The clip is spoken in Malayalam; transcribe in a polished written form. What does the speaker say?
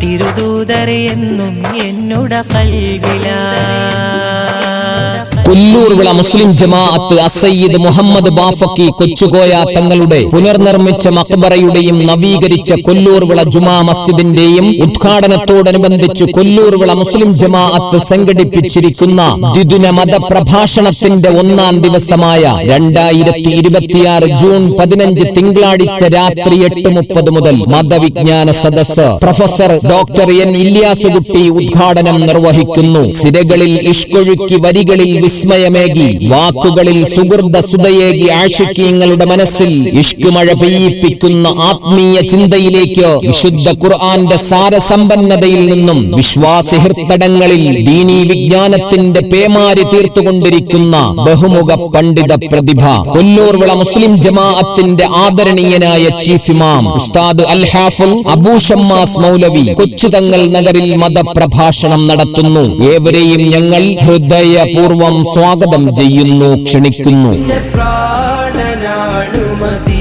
തിരുദൂതരെ എന്നും എന്നുടെ കൽവിലാ. കൊല്ലൂർവിള മുസ്ലിം ജമാഅത്ത് അസയ്യിദ് മുഹമ്മദ് ബാഫക്കി കൊച്ചുകോയ തങ്ങളുടെ പുനർനിർമ്മിച്ച മഖ്ബറയുടെയും നവീകരിച്ച കൊല്ലൂർവിള ജുമാ മസ്ജിദിന്റെയും ഉദ്ഘാടനത്തോടനുബന്ധിച്ച് കൊല്ലൂർവിള മുസ്ലിം ജമാഅത്ത് സംഘടിപ്പിച്ചിരിക്കുന്ന ദ്വിദിന മതപ്രഭാഷണത്തിന്റെ ഒന്നാം ദിവസമായ 2026 ജൂൺ 15 തിങ്കളാഴ്ച രാത്രി 8:30 മുതൽ മതവിജ്ഞാന സദസ്സ് പ്രൊഫസർ ഡോക്ടർ എൻ ഇല്യാസുകുട്ടി ഉദ്ഘാടനം നിർവഹിക്കുന്നു. സിരകളിൽ ഇഷ്കൊഴുക്കി വരികളിൽ വിസ്മയമേകി വാക്കുകളിൽ സുഹൃദ സുതയേകി ആശിക്കീങ്ങളുടെ മനസ്സിൽ ഇഷ്ക് മഴ പെയ്യിപ്പിക്കുന്ന ആത്മീയ ചിന്തയിലേക്ക് വിശുദ്ധ ഖുർആന്റെ സാരസമ്പന്നതയിൽ നിന്നും വിശ്വാസി ഹൃത്തടങ്ങളിൽ ദീനീ വിജ്ഞാനത്തിന്റെ പേമാരി തീർത്തുകൊണ്ടിരിക്കുന്ന ബഹുമുഖ പണ്ഡിത പ്രതിഭ കൊല്ലൂർവിള മുസ്ലിം ജമാഅത്തിന്റെ ആദരണീയനായ ചീഫ് ഇമാം ഉസ്താദ് അൽ ഹാഫിള് അബൂ ഷമ്മാസ് മൗലവി കൊച്ചുതങ്ങൾ നഗറിൽ മതപ്രഭാഷണം നടത്തുന്നു. ഏവരെയും ഞങ്ങൾ ഹൃദയപൂർവ്വം സ്വാഗതം ചെയ്യുന്നു, ക്ഷണിക്കുന്നു. പ്രാണനാണു മദീന.